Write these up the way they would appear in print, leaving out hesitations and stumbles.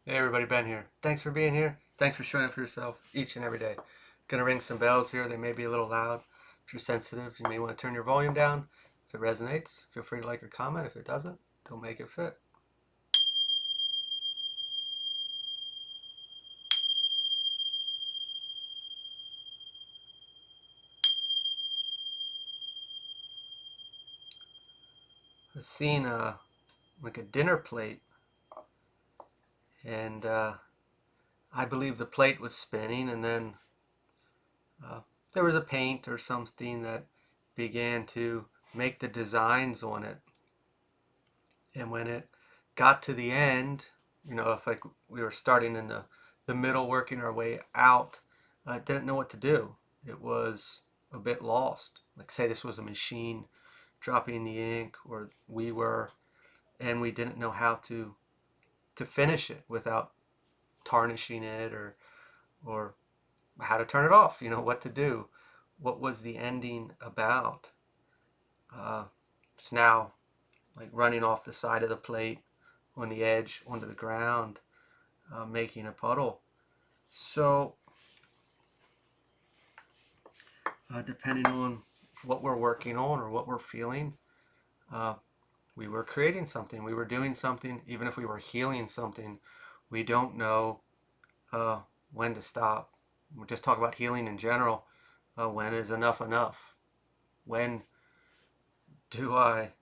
Hey everybody, Ben here. Thanks for being here. Thanks for showing up for yourself each and every day. Gonna ring some bells here. They may be a little loud. If you're sensitive, you may want to turn your volume down. If it resonates, feel free to like or comment. If it doesn't, don't make it fit. I've seen like a dinner plate, and I believe the plate was spinning, and then uh, there was a paint or something that began to make the designs on it. And when it got to the end, if like we were starting in the middle, working our way out, I didn't know what to do. It was a bit lost. Like say this was a machine dropping the ink, or we were, and we didn't know how to finish it without tarnishing it, or how to turn it off. What to do. What was the ending about? Uh, it's now like running off the side of the plate on the edge onto the ground, making a puddle. So, depending on what we're working on or what we're feeling, uh, we were creating something, we were doing something, even if we were healing something, we don't know uh, when to stop. We'll just talk about healing in general. When is enough enough? When do I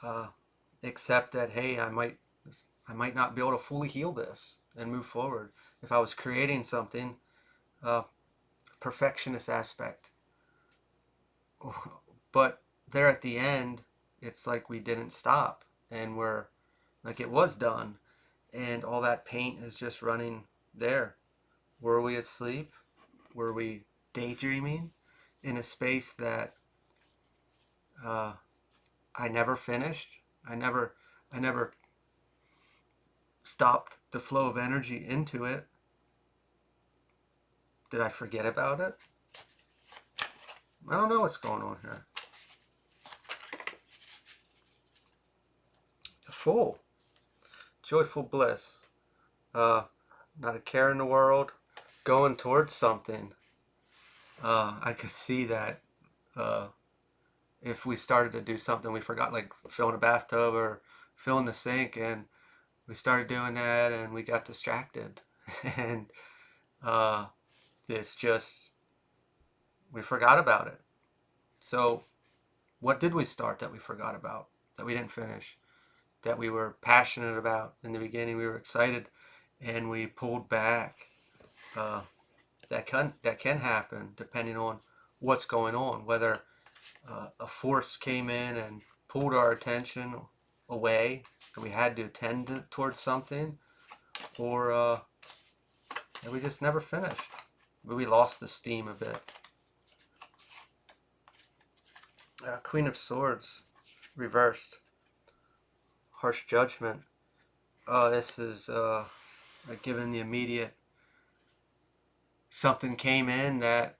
uh, accept that, hey, I might not be able to fully heal this and move forward? If I was creating something, uh, perfectionist aspect. But there at the end, it's like we didn't stop, and we're like it was done, and all that paint is just running there. Were we asleep? Were we daydreaming in a space that uh, I never finished? I never stopped the flow of energy into it. Did I forget about it? I don't know what's going on here. Full, joyful bliss. Uh, Not a care in the world. Going towards something. I could see that uh, if we started to do something we forgot, like filling a bathtub or filling the sink, and we started doing that and we got distracted, and uh, this just we forgot about it. So, what did we start that we forgot about, that we didn't finish, that we were passionate about in the beginning? We were excited, and we pulled back. Uh, that can happen depending on what's going on, whether a force came in and pulled our attention away and we had to tend towards something, or we just never finished. We lost the steam a bit. Queen of Swords reversed, harsh judgment. This is like given the immediate, something came in that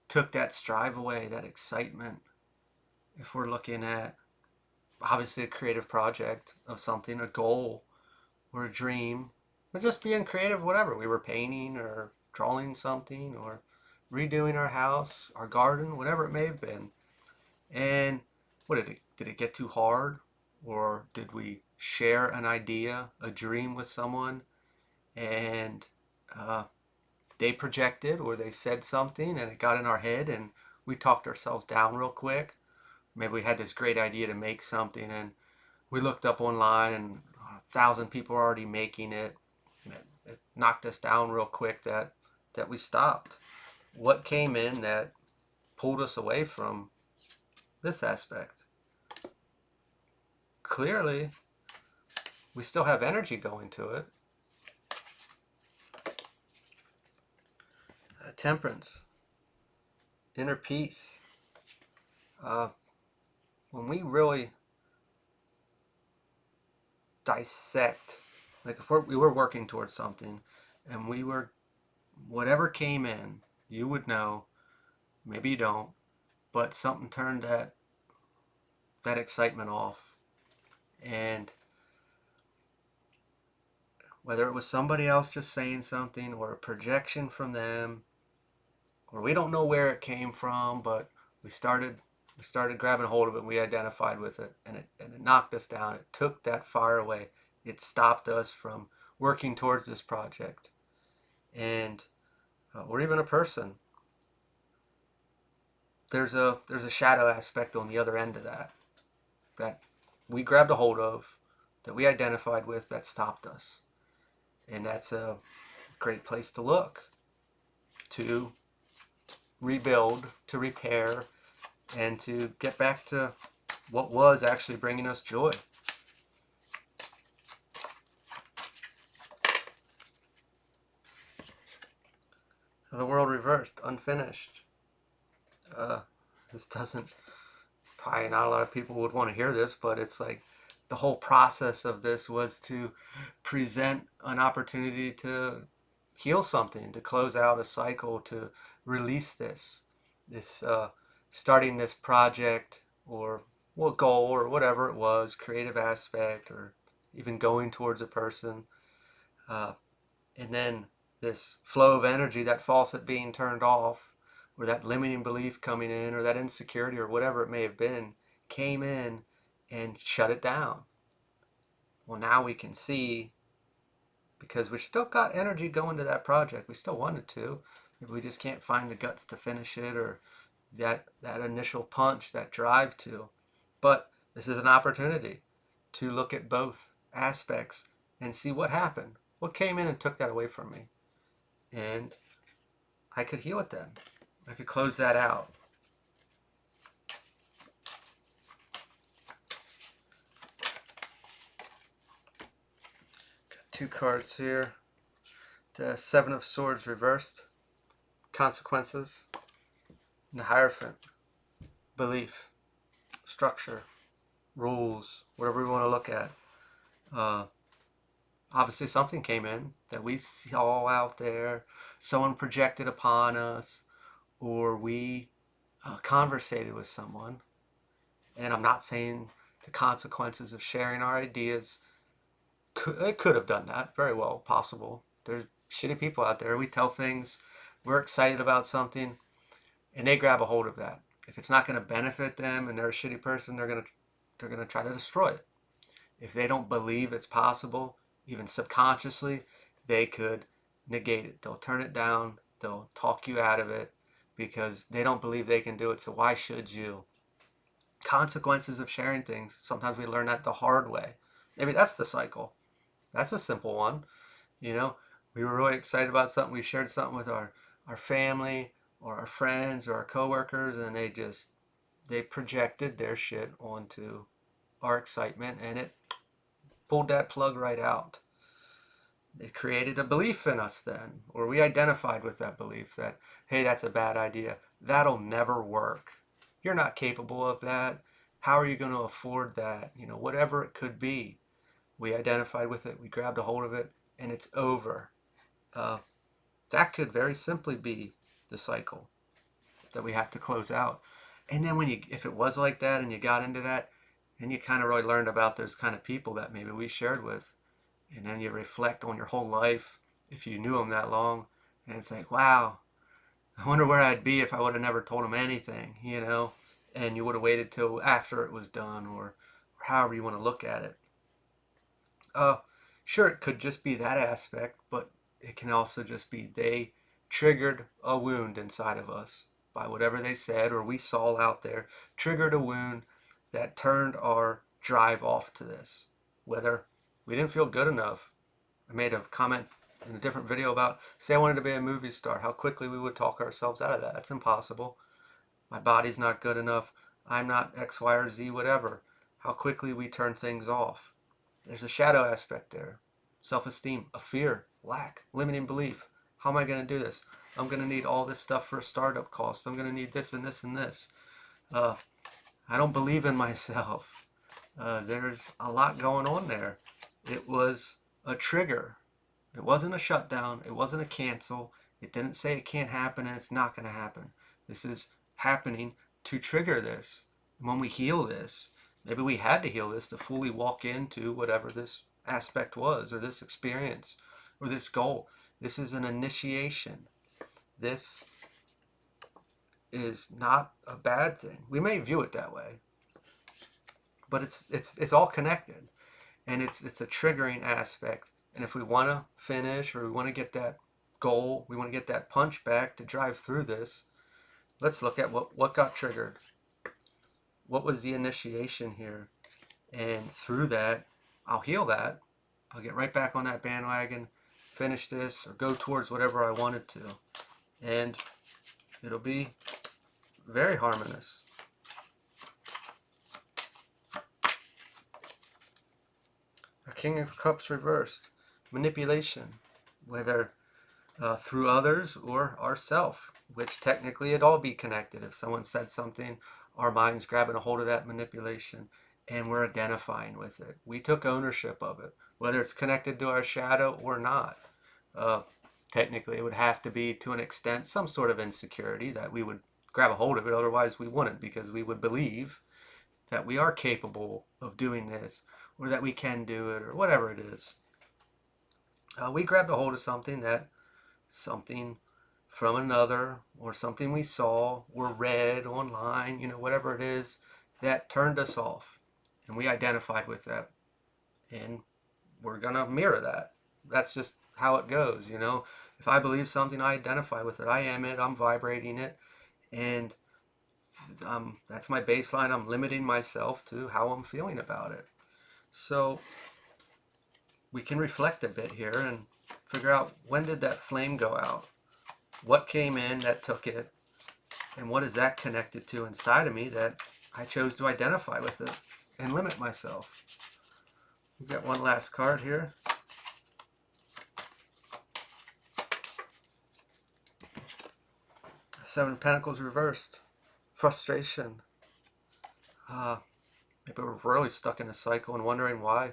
took that strive away, that excitement. If we're looking at obviously a creative project of something, a goal or a dream, or just being creative, whatever. We were painting or drawing something or redoing our house, our garden, whatever it may have been. And what did it get too hard? Or did we share an idea, a dream with someone, and uh, they projected or they said something and it got in our head and we talked ourselves down real quick? Maybe we had this great idea to make something, and we looked up online and 1,000 people are already making it. It knocked us down real quick, that we stopped. What came in that pulled us away from this aspect? Clearly, we still have energy going to it. Temperance, inner peace. Uh, when we really dissect, like if we were working towards something, and we were, whatever came in, you would know, maybe you don't, but something turned that excitement off, and whether it was somebody else just saying something or a projection from them, or we don't know where it came from, but we started grabbing hold of it and we identified with it, and it knocked us down. It took that fire away. It stopped us from working towards this project. And or even a person, there's a shadow aspect on the other end of that we grabbed a hold of, that we identified with, that stopped us. And that's a great place to look, to rebuild, to repair, and to get back to what was actually bringing us joy. The world reversed, unfinished. Uh, this doesn't, probably not a lot of people would want to hear this, but it's like the whole process of this was to present an opportunity to heal something, to close out a cycle, to release this starting this project, or what goal or whatever it was, creative aspect, or even going towards a person, uh, and then this flow of energy, that faucet being turned off, or that limiting belief coming in, or that insecurity, or whatever it may have been, came in and shut it down. Well, now we can see, because we still got energy going to that project. We still wanted to. Maybe we just can't find the guts to finish it, or that initial punch, that drive to. But this is an opportunity to look at both aspects and see what happened. What came in and took that away from me? And I could heal it then. I could close that out. Got two cards here. The Seven of Swords reversed. Consequences. And the Hierophant. Belief. Structure. Rules. Whatever we want to look at. Obviously something came in that we saw out there. Someone projected upon us. Or we conversated with someone. And I'm not saying the consequences of sharing our ideas, it could have done that, very well possible. There's shitty people out there. We tell things, we're excited about something, and they grab a hold of that. If it's not going to benefit them and they're a shitty person, they're going to try to destroy it. If they don't believe it's possible, even subconsciously, they could negate it. They'll turn it down. They'll talk you out of it because they don't believe they can do it. So why should you? Consequences of sharing things. Sometimes we learn that the hard way. Maybe that's the cycle. That's a simple one. You know, we were really excited about something. We shared something with our family or our friends or our coworkers, and they projected their shit onto our excitement, and it pulled that plug right out. It created a belief in us then, or we identified with that belief that, hey, that's a bad idea. That'll never work. You're not capable of that. How are you going to afford that? You know, whatever it could be. We identified with it, we grabbed a hold of it, and it's over. That could very simply be the cycle that we have to close out. And then if it was like that and you got into that, then you kind of really learned about those kind of people that maybe we shared with. And then you reflect on your whole life, if you knew them that long, and it's like, wow, I wonder where I'd be if I would have never told them anything, you know? And you would have waited till after it was done, or however you want to look at it. Uh, sure, it could just be that aspect, but it can also just be they triggered a wound inside of us by whatever they said or we saw out there, triggered a wound that turned our drive off to this. Whether we didn't feel good enough. I made a comment in a different video about, say I wanted to be a movie star, how quickly we would talk ourselves out of that. That's impossible. My body's not good enough. I'm not X, Y, or Z, whatever. How quickly we turn things off. There's a shadow aspect there. Self-esteem, a fear, lack, limiting belief. How am I going to do this? I'm going to need all this stuff for a startup cost. I'm going to need this and this and this. I don't believe in myself. There's a lot going on there. It was a trigger. It wasn't a shutdown. It wasn't a cancel. It didn't say it can't happen and it's not going to happen. This is happening to trigger this. And when we heal this, maybe we had to heal this to fully walk into whatever this aspect was, or this experience, or this goal. This is an initiation. This is not a bad thing. We may view it that way, but it's all connected, and it's a triggering aspect. And if we want to finish, or we want to get that goal, we want to get that punch back to drive through this, let's look at what got triggered. What was the initiation here? And through that, I'll heal that. I'll get right back on that bandwagon, finish this, or go towards whatever I wanted to. And it'll be very harmonious. A King of Cups reversed. Manipulation, whether through others or ourself, which technically it'd all be connected. If someone said something, our mind's grabbing a hold of that manipulation and we're identifying with it. We took ownership of it, whether it's connected to our shadow or not. Uh, Technically, it would have to be, to an extent, some sort of insecurity that we would grab a hold of it. Otherwise, we wouldn't, because we would believe that we are capable of doing this, or that we can do it, or whatever it is. We grabbed a hold of something from another, or something we saw or read online, whatever it is that turned us off, and we identified with that, and we're gonna mirror that. That's just how it goes. If I believe something, I identify with it. I am it. I'm vibrating it, and that's my baseline. I'm limiting myself to how I'm feeling about it. So we can reflect a bit here and figure out, when did that flame go out? What came in that took it? And what is that connected to inside of me that I chose to identify with it and limit myself? We've got one last card here. Seven of Pentacles reversed. Frustration. Maybe we're really stuck in a cycle and wondering why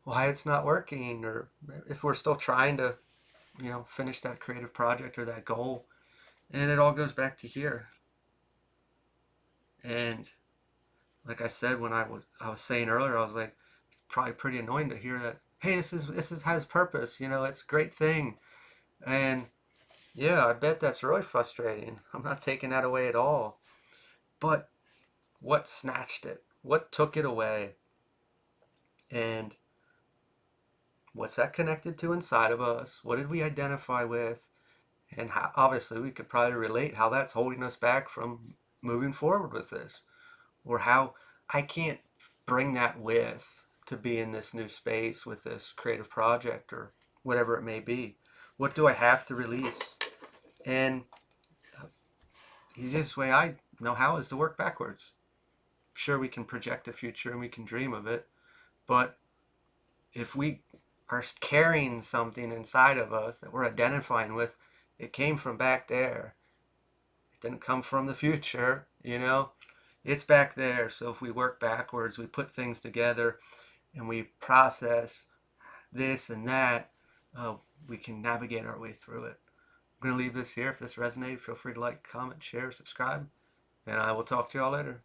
it's not working, or if we're still trying to finish that creative project or that goal. And it all goes back to here. And like I said, when I was saying earlier, I was like, it's probably pretty annoying to hear that, hey, this has purpose, it's a great thing. And yeah, I bet that's really frustrating. I'm not taking that away at all. But what snatched it? What took it away? And what's that connected to inside of us? What did we identify with? And how, obviously, we could probably relate how that's holding us back from moving forward with this, or how I can't bring that with to be in this new space with this creative project, or whatever it may be. What do I have to release? And the easiest way I know how is to work backwards. Sure, we can project a future and we can dream of it, but if we are carrying something inside of us that we're identifying with, it came from back there. It didn't come from the future, It's back there. So if we work backwards, we put things together and we process this and that, we can navigate our way through it. I'm going to leave this here. If this resonated, feel free to like, comment, share, subscribe, and I will talk to y'all later.